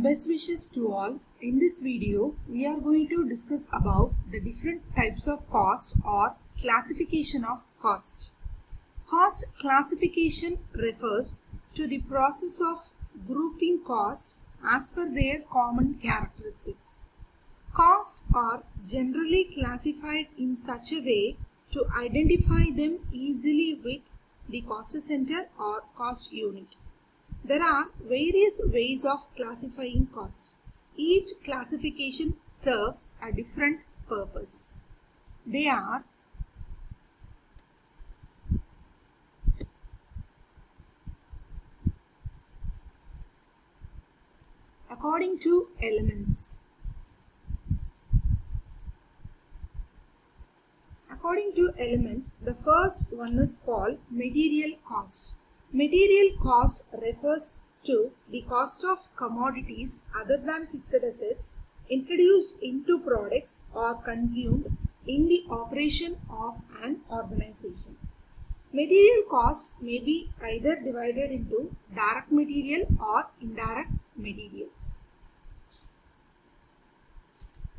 Best wishes to all. In this video, we are going to discuss about the different types of cost or classification of cost. Cost classification refers to the process of grouping cost as per their common characteristics. Costs are generally classified in such a way to identify them easily with the cost center or cost unit. There are various ways of classifying cost. Each classification serves a different purpose. They are according to elements. According to element, the first one is called material cost. Material cost refers to the cost of commodities other than fixed assets introduced into products or consumed in the operation of an organization. Material cost may be either divided into direct material or indirect material.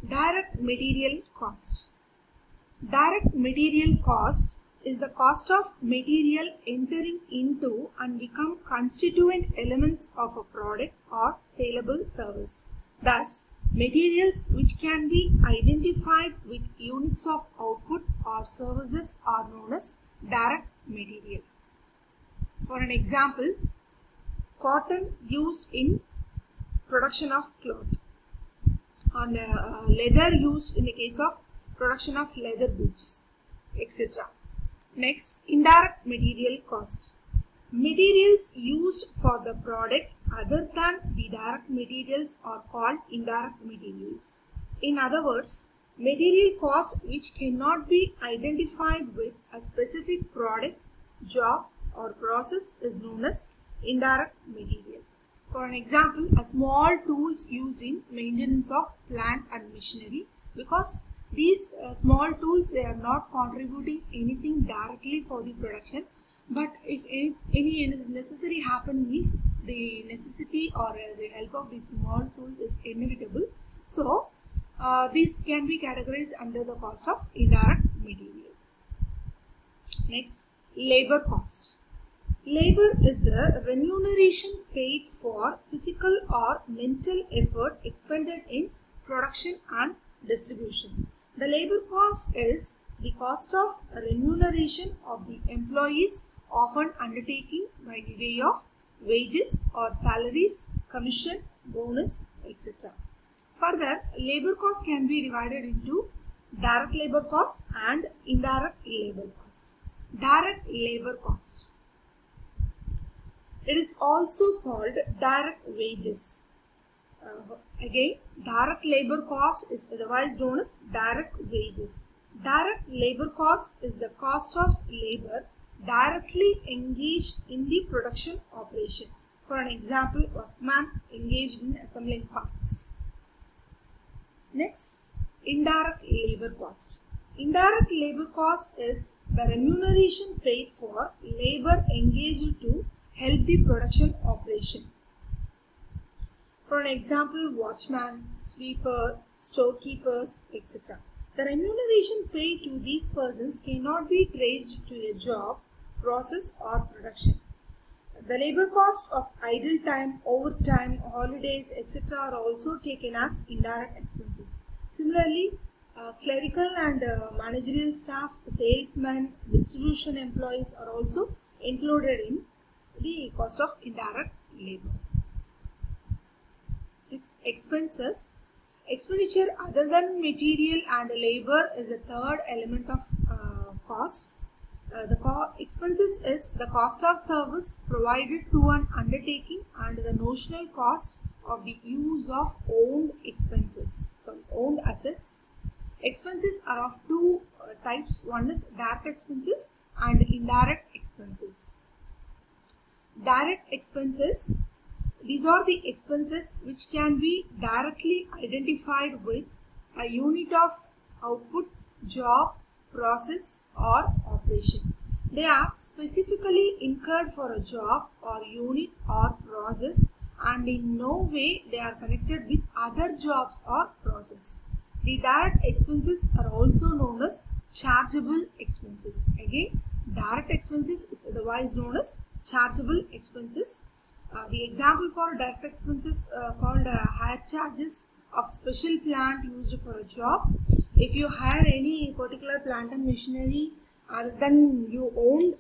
Direct material cost. Direct material cost is the cost of material entering into and become constituent elements of a product or saleable service. Thus, materials which can be identified with units of output or services are known as direct material. For an example, cotton used in production of cloth and leather used in the case of production of leather goods, etc. Next, indirect material cost. Materials used for the product other than the direct materials are called indirect materials. In other words, material cost which cannot be identified with a specific product, job or process is known as indirect material. For an example, a small tools used in maintenance of plant and machinery, because these small tools, they are not contributing anything directly for the production, but if any necessary happen means the necessity or the help of these small tools is inevitable. So these can be categorized under the cost of indirect material. Next, labor cost. Labor is the remuneration paid for physical or mental effort expended in production and distribution. The labor cost is the cost of remuneration of the employees, often undertaken by the way of wages or salaries, commission, bonus, etc. Further, labor cost can be divided into direct labor cost and indirect labor cost. Direct labor cost. It is also called direct wages. Again, direct labor cost is otherwise known as direct wages. Direct labor cost is the cost of labor directly engaged in the production operation. For an example, workman engaged in assembling parts. Next, indirect labor cost. Indirect labor cost is the remuneration paid for labor engaged to help the production operation. For an example, watchman, sweeper, storekeepers, etc. The remuneration paid to these persons cannot be traced to a job, process or production. The labor cost of idle time, overtime, holidays, etc. are also taken as indirect expenses. Similarly, clerical and managerial staff, salesmen, distribution employees are also included in the cost of indirect labor. Expenses. Expenditure other than material and labor is the third element of cost. Expenses is the cost of service provided to an undertaking and the notional cost of the use of owned owned assets. Expenses are of two types. One is direct expenses and indirect expenses. Direct expenses, these are the expenses which can be directly identified with a unit of output, job, process or operation. They are specifically incurred for a job or unit or process and in no way they are connected with other jobs or process. The direct expenses are also known as chargeable expenses. Again, direct expenses is otherwise known as chargeable expenses. The example for direct expenses called hire charges of special plant used for a job. If you hire any particular plant and machinery other than you own,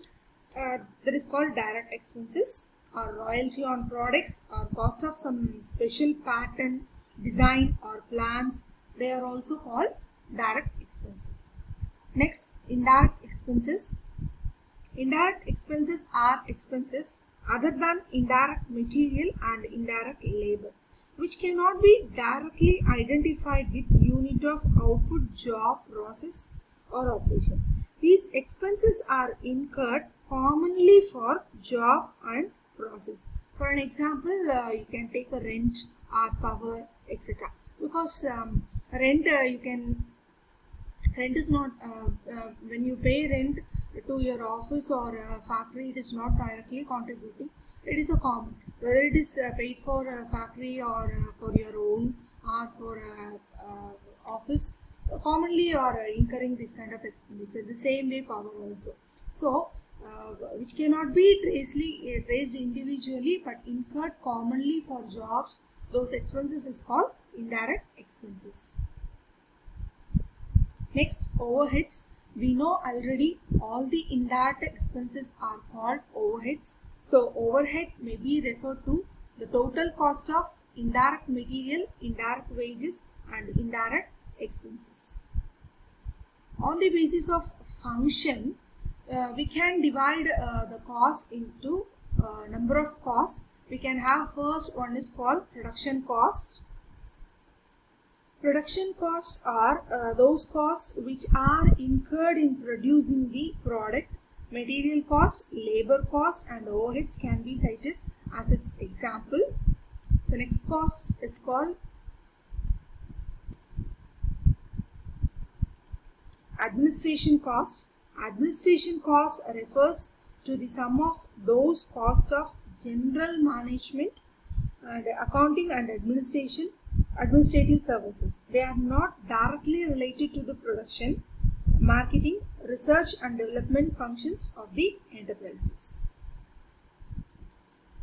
that is called direct expenses, or royalty on products, or cost of some special pattern, design or plans. They are also called direct expenses. Next, indirect expenses. Indirect expenses are expenses other than indirect material and indirect labor, which cannot be directly identified with unit of output, job, process or operation. These expenses are incurred commonly for job and process. For an example, you can take a rent or power, etc. Because rent rent is not when you pay rent to your office or factory, it is not directly contributing. It is a common, whether it is paid for a factory or for your own or for office, commonly you are incurring this kind of expenditure. The same way power also. So which cannot be traced individually but incurred commonly for jobs, those expenses is called indirect expenses. Next, overheads. We know already all the indirect expenses are called overheads. So overhead may be referred to the total cost of indirect material, indirect wages and indirect expenses. On the basis of function, we can divide the cost into number of costs. We can have first one is called production cost. Production costs are those costs which are incurred in producing the product. Material cost, labor cost and overheads can be cited as its example. So next cost is called administration cost. Administration cost refers to the sum of those costs of general management and accounting and administrative services. They are not directly related to the production, marketing, research and development functions of the enterprises.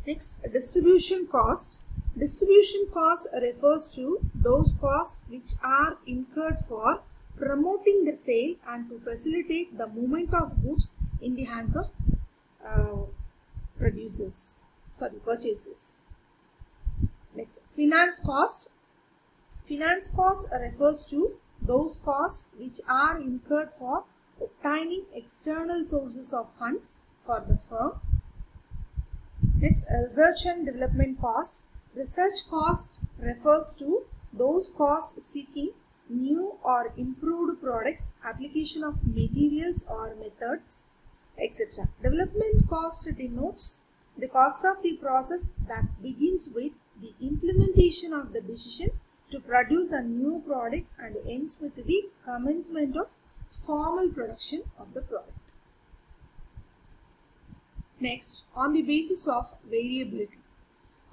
Next, distribution cost. Distribution cost refers to those costs which are incurred for promoting the sale and to facilitate the movement of goods in the hands of purchasers. Next, finance cost. Finance cost refers to those costs which are incurred for obtaining external sources of funds for the firm. Next, research and development cost. Research cost refers to those costs seeking new or improved products, application of materials or methods, etc. Development cost denotes the cost of the process that begins with the implementation of the decision to produce a new product and ends with the commencement of formal production of the product. Next, on the basis of variability.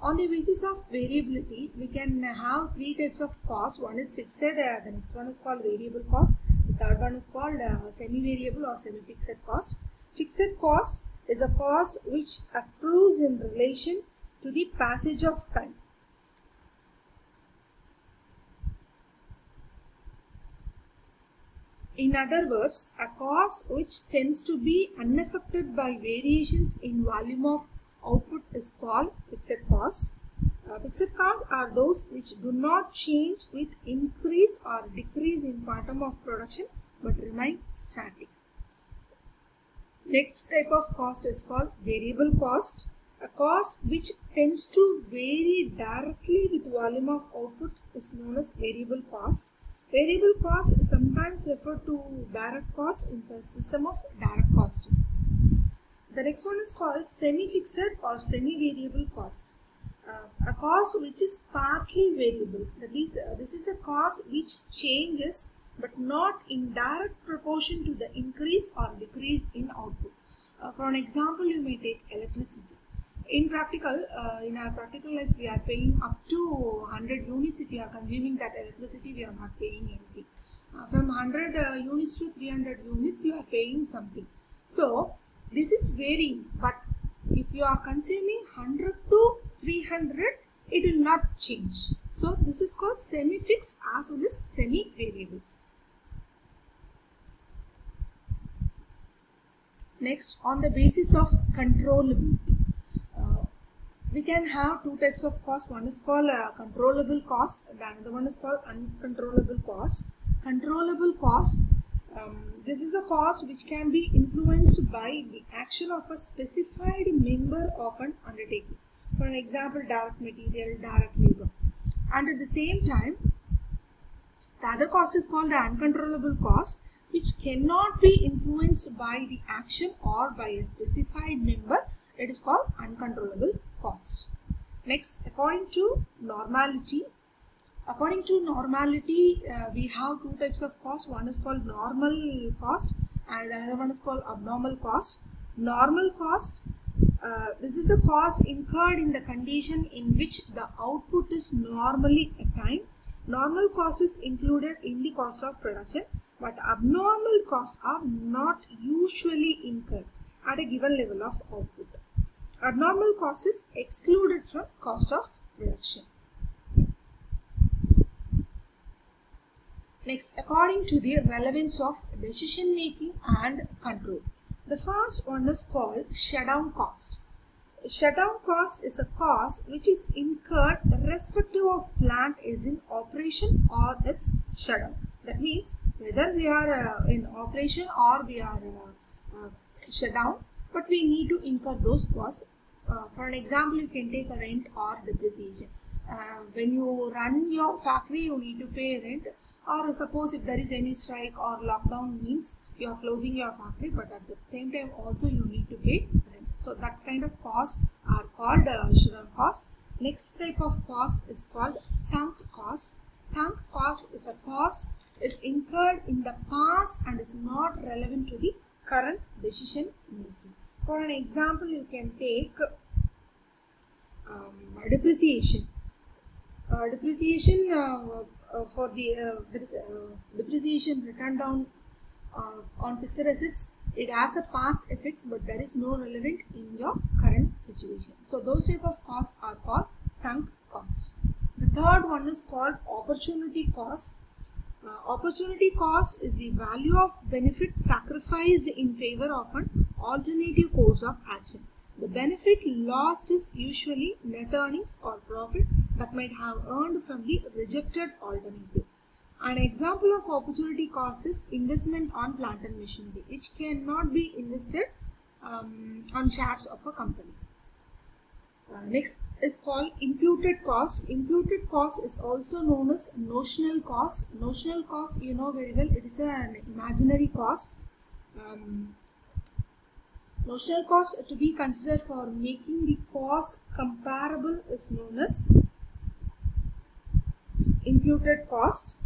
On the basis of variability, we can have three types of cost. One is fixed, the next one is called variable cost, the third one is called semi-variable or semi-fixed cost. Fixed cost is a cost which accrues in relation to the passage of time. In other words, a cost which tends to be unaffected by variations in volume of output is called fixed cost. Fixed costs are those which do not change with increase or decrease in quantum of production but remain static. Next type of cost is called variable cost. A cost which tends to vary directly with volume of output is known as variable cost. Variable cost is sometimes referred to direct cost in the system of direct costing. The next one is called semi-fixed or semi-variable cost. A cost which is partly variable. That is, this is a cost which changes but not in direct proportion to the increase or decrease in output. For an example, you may take electricity. In practical, in our practical life, we are paying up to 100 units. If we are consuming that electricity, we are not paying anything. From 100 units to 300 units, you are paying something. So this is varying, but if you are consuming 100 to 300, it will not change. So this is called semi-fixed as well as semi-variable. Next, on the basis of controllability, we can have two types of cost. One is called controllable cost, and another one is called uncontrollable cost. Controllable cost, this is the cost which can be influenced by the action of a specified member of an undertaking. For an example, direct material, direct labor. And at the same time, the other cost is called the uncontrollable cost, which cannot be influenced by the action or by a specified member. It is called uncontrollable cost. Next, according to normality, we have two types of cost. One is called normal cost and another one is called abnormal cost. Normal cost, this is the cost incurred in the condition in which the output is normally attained. Normal cost is included in the cost of production, but abnormal costs are not usually incurred at a given level of output. Abnormal cost is excluded from cost of production. Next, according to the relevance of decision making and control. The first one is called shutdown cost. Shutdown cost is a cost which is incurred irrespective of plant is in operation or its shutdown. That means whether we are in operation or we are shut down, but we need to incur those costs. For an example, you can take a rent or depreciation. When you run your factory, you need to pay rent, or suppose if there is any strike or lockdown means you are closing your factory, but at the same time also you need to pay rent. So that kind of costs are called shutdown cost. Next type of cost is called sunk cost. Sunk cost is a cost is incurred in the past and is not relevant to the current decision making. For an example, you can take depreciation. Depreciation for the depreciation written down on fixed assets, it has a past effect, but there is no relevant in your current situation. So those type of costs are called sunk costs. The third one is called opportunity cost. Opportunity cost is the value of benefit sacrificed in favor of an alternative course of action. The benefit lost is usually net earnings or profit that might have earned from the rejected alternative. An example of opportunity cost is investment on plant and machinery, which cannot be invested on shares of a company. Next is called imputed cost. Imputed cost is also known as notional cost. Notional cost, you know very well, it is an imaginary cost. Notional cost to be considered for making the cost comparable is known as imputed cost.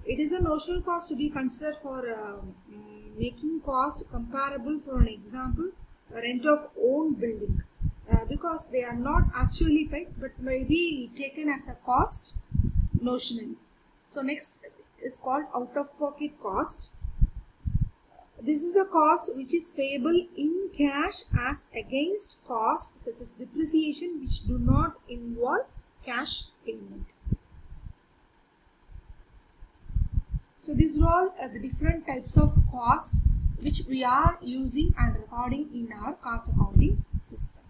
It is a notional cost to be considered for making cost comparable. For an example, rent of own building, because they are not actually paid but may be taken as a cost notionally. So next is called out of pocket cost. This is a cost which is payable in cash as against costs such as depreciation which do not involve cash payment. So these are all the different types of costs which we are using and recording in our cost accounting system.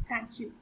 Thank you.